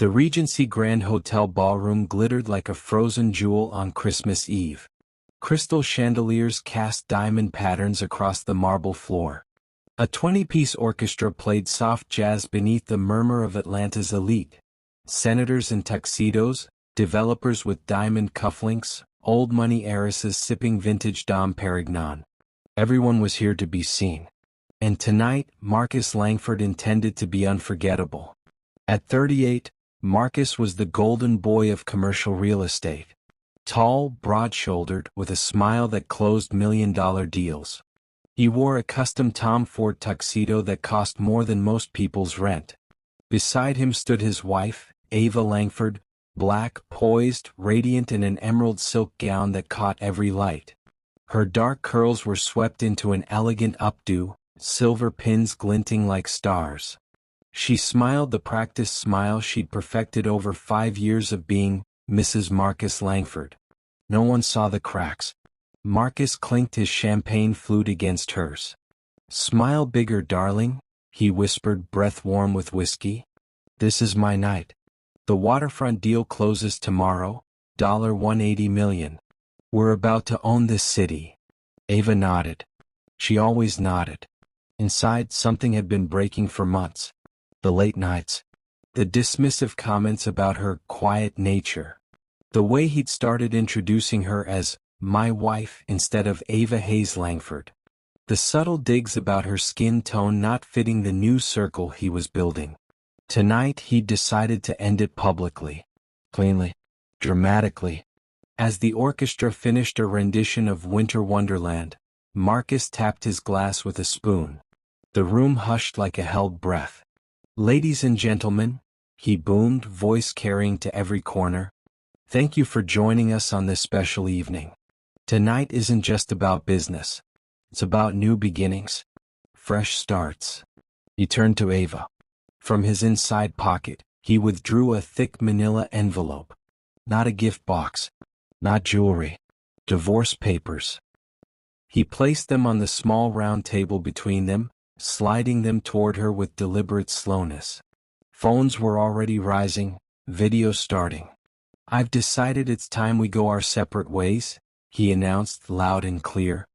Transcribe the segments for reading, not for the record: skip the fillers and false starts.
The Regency Grand Hotel ballroom glittered like a frozen jewel on Christmas Eve. Crystal chandeliers cast diamond patterns across the marble floor. A 20-piece orchestra played soft jazz beneath the murmur of Atlanta's elite. Senators in tuxedos, developers with diamond cufflinks, old money heiresses sipping vintage Dom Perignon. Everyone was here to be seen. And tonight, Marcus Langford intended to be unforgettable. At 38, Marcus was the golden boy of commercial real estate. Tall, broad-shouldered, with a smile that closed million-dollar deals. He wore a custom Tom Ford tuxedo that cost more than most people's rent. Beside him stood his wife, Ava Langford, black, poised, radiant in an emerald silk gown that caught every light. Her dark curls were swept into an elegant updo, silver pins glinting like stars. She smiled the practiced smile she'd perfected over 5 years of being Mrs. Marcus Langford. No one saw the cracks. Marcus clinked his champagne flute against hers. "Smile bigger, darling," he whispered, breath warm with whiskey. "This is my night. The waterfront deal closes tomorrow, $180 million. We're about to own this city." Ava nodded. She always nodded. Inside, something had been breaking for months. The late nights. The dismissive comments about her quiet nature. The way he'd started introducing her as "my wife" instead of Ava Hayes Langford. The subtle digs about her skin tone not fitting the new circle he was building. Tonight he'd decided to end it publicly. Cleanly. Dramatically. As the orchestra finished a rendition of Winter Wonderland, Marcus tapped his glass with a spoon. The room hushed like a held breath. "Ladies and gentlemen," he boomed, voice carrying to every corner, "thank you for joining us on this special evening. Tonight isn't just about business. It's about new beginnings. Fresh starts." He turned to Ava. From his inside pocket, he withdrew a thick manila envelope. Not a gift box. Not jewelry. Divorce papers. He placed them on the small round table between them, sliding them toward her with deliberate slowness. Phones were already rising, video starting. "I've decided it's time we go our separate ways," he announced loud and clear.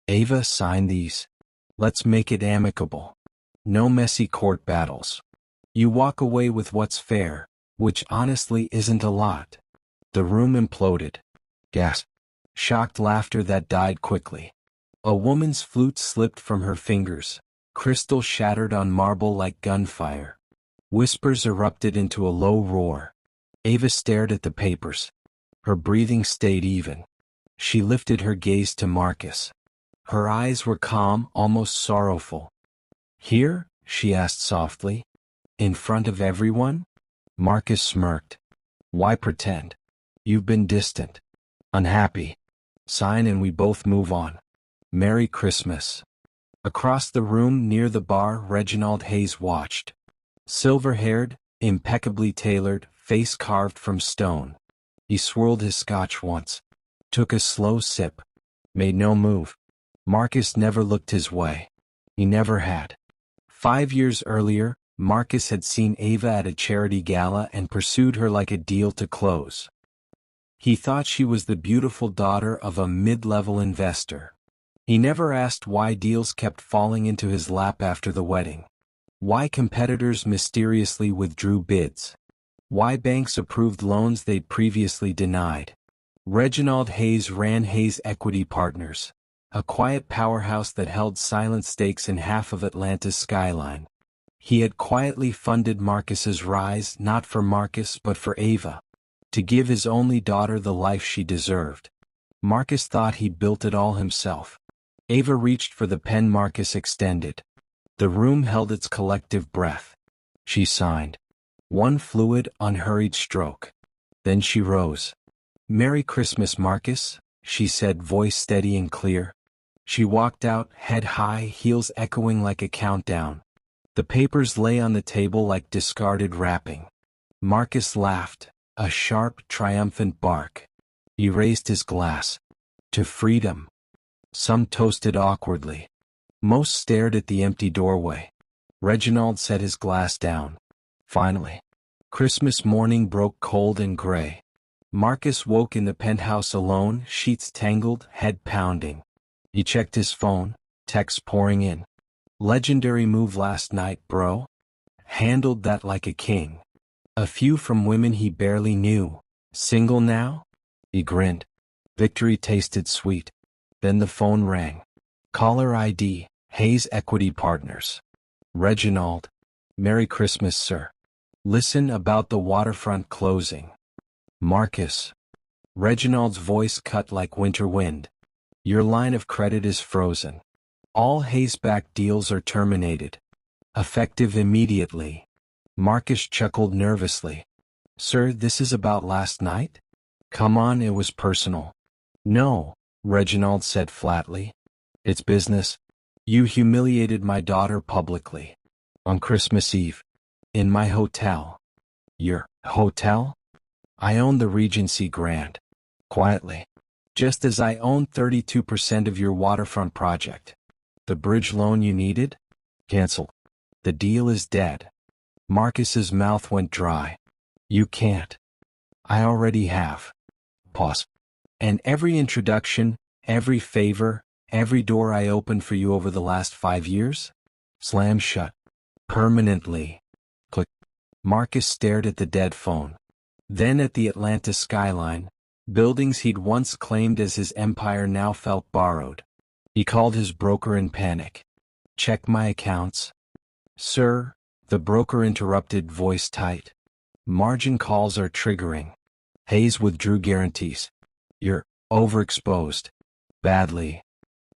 "Ava, sign these. Let's make it amicable. No messy court battles. You walk away with what's fair, which honestly isn't a lot." The room imploded. Gasp. Shocked laughter that died quickly. A woman's flute slipped from her fingers. Crystal shattered on marble like gunfire. Whispers erupted into a low roar. Ava stared at the papers. Her breathing stayed even. She lifted her gaze to Marcus. Her eyes were calm, almost sorrowful. "Here?" she asked softly. "In front of everyone?" Marcus smirked. "Why pretend? You've been distant. Unhappy. Sign and we both move on. Merry Christmas." Across the room near the bar, Reginald Hayes watched. Silver-haired, impeccably tailored, face carved from stone. He swirled his scotch once. Took a slow sip. Made no move. Marcus never looked his way. He never had. 5 years earlier, Marcus had seen Ava at a charity gala and pursued her like a deal to close. He thought she was the beautiful daughter of a mid-level investor. He never asked why deals kept falling into his lap after the wedding. Why competitors mysteriously withdrew bids. Why banks approved loans they'd previously denied. Reginald Hayes ran Hayes Equity Partners, a quiet powerhouse that held silent stakes in half of Atlanta's skyline. He had quietly funded Marcus's rise, not for Marcus but for Ava. To give his only daughter the life she deserved. Marcus thought he built it all himself. Ava reached for the pen Marcus extended. The room held its collective breath. She signed. One fluid, unhurried stroke. Then she rose. "Merry Christmas, Marcus," she said, voice steady and clear. She walked out, head high, heels echoing like a countdown. The papers lay on the table like discarded wrapping. Marcus laughed, a sharp, triumphant bark. He raised his glass. To freedom. Some toasted awkwardly. Most stared at the empty doorway. Reginald set his glass down. Finally. Christmas morning broke cold and gray. Marcus woke in the penthouse alone, sheets tangled, head pounding. He checked his phone, texts pouring in. Legendary move last night, bro. Handled that like a king. A few from women he barely knew. Single now? He grinned. Victory tasted sweet. Then the phone rang. Caller ID, Hayes Equity Partners. Reginald. Merry Christmas, sir. Listen about the waterfront closing. Marcus. Reginald's voice cut like winter wind. Your line of credit is frozen. All Hayes-backed deals are terminated. Effective immediately. Marcus chuckled nervously. Sir, this is about last night? Come on, it was personal. No, Reginald said flatly. It's business. You humiliated my daughter publicly. On Christmas Eve. In my hotel. Your hotel? I own the Regency Grand. Quietly. Just as I own 32% of your waterfront project. The bridge loan you needed? Cancelled. The deal is dead. Marcus's mouth went dry. You can't. I already have. Pause. And every introduction, every favor, every door I opened for you over the last 5 years? Slam shut. Permanently. Click. Marcus stared at the dead phone. Then at the Atlanta skyline, buildings he'd once claimed as his empire now felt borrowed. He called his broker in panic. Check my accounts. Sir, the broker interrupted, voice tight. Margin calls are triggering. Hayes withdrew guarantees. You're overexposed. Badly.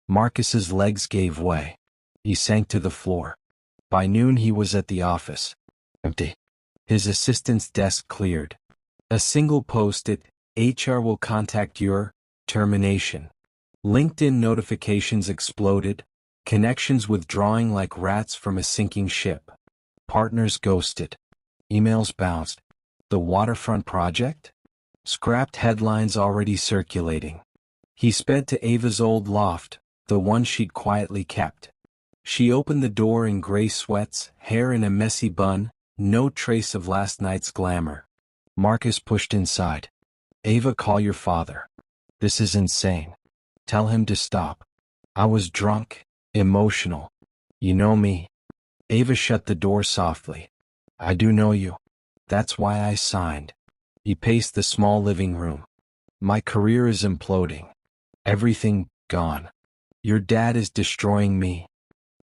Marcus's legs gave way. He sank to the floor. By noon he was at the office. Empty. His assistant's desk cleared. A single post-it, HR will contact your termination. LinkedIn notifications exploded, connections withdrawing like rats from a sinking ship. Partners ghosted. Emails bounced. The waterfront project? Scrapped headlines already circulating. He sped to Ava's old loft, the one she'd quietly kept. She opened the door in gray sweats, hair in a messy bun, no trace of last night's glamour. Marcus pushed inside. Ava, call your father. This is insane. Tell him to stop. I was drunk, emotional. You know me. Ava shut the door softly. I do know you. That's why I signed. He paced the small living room. My career is imploding. Everything gone. Your dad is destroying me.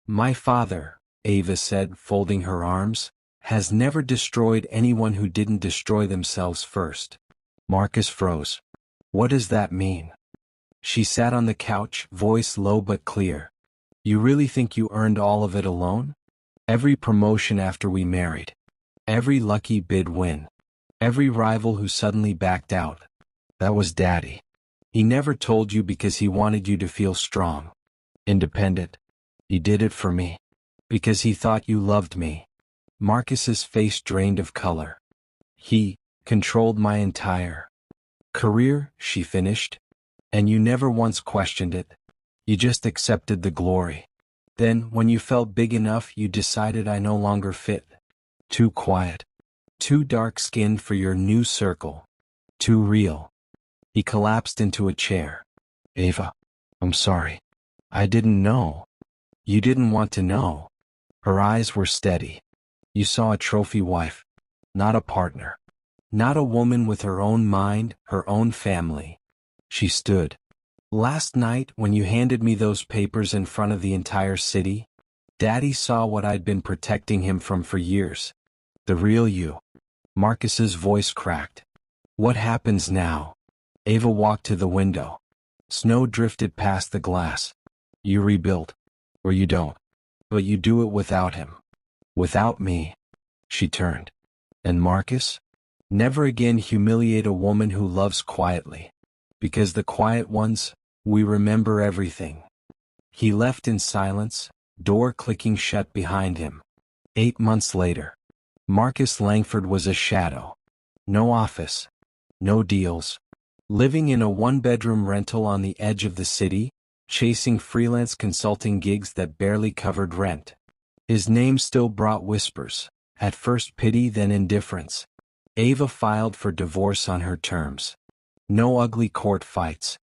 My father, Ava said, folding her arms, has never destroyed anyone who didn't destroy themselves first. Marcus froze. What does that mean? She sat on the couch, voice low but clear. You really think you earned all of it alone? Every promotion after we married. Every lucky bid win. Every rival who suddenly backed out. That was Daddy. He never told you because he wanted you to feel strong. Independent. He did it for me. Because he thought you loved me. Marcus's face drained of color. He controlled my entire career, she finished. And you never once questioned it. You just accepted the glory. Then, when you felt big enough, you decided I no longer fit. Too quiet. Too dark-skinned for your new circle. Too real. He collapsed into a chair. Ava, I'm sorry. I didn't know. You didn't want to know. Her eyes were steady. You saw a trophy wife. Not a partner. Not a woman with her own mind, her own family. She stood. Last night, when you handed me those papers in front of the entire city, Daddy saw what I'd been protecting him from for years. The real you. Marcus's voice cracked. What happens now? Ava walked to the window. Snow drifted past the glass. You rebuild. Or you don't. But you do it without him. Without me. She turned. And Marcus? Never again humiliate a woman who loves quietly. Because the quiet ones, we remember everything. He left in silence, door clicking shut behind him. 8 months later. Marcus Langford was a shadow. No office. No deals. Living in a one-bedroom rental on the edge of the city, chasing freelance consulting gigs that barely covered rent. His name still brought whispers, at first pity then indifference. Ava filed for divorce on her terms. No ugly court fights.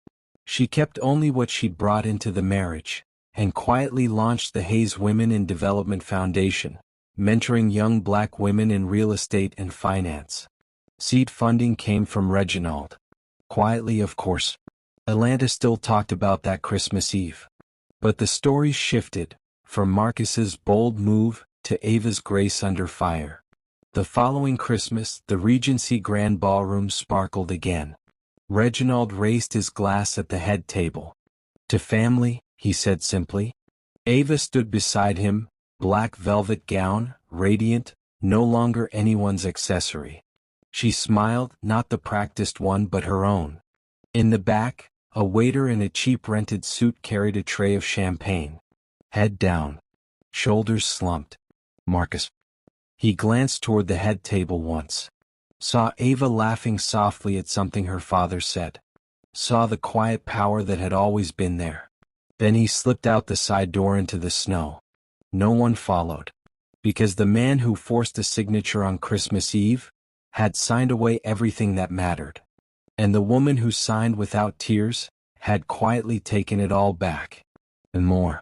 She kept only what she'd brought into the marriage, and quietly launched the Hayes Women in Development Foundation, mentoring young black women in real estate and finance. Seed funding came from Reginald. Quietly, of course. Atlanta still talked about that Christmas Eve. But the story shifted, from Marcus's bold move to Ava's grace under fire. The following Christmas, the Regency Grand Ballroom sparkled again. Reginald raised his glass at the head table. "To family," he said simply. Ava stood beside him, black velvet gown, radiant, no longer anyone's accessory. She smiled, not the practiced one but her own. In the back, a waiter in a cheap rented suit carried a tray of champagne. Head down. Shoulders slumped. "Marcus." He glanced toward the head table once. Saw Ava laughing softly at something her father said. Saw the quiet power that had always been there. Then he slipped out the side door into the snow. No one followed. Because the man who forced a signature on Christmas Eve had signed away everything that mattered. And the woman who signed without tears had quietly taken it all back. And more.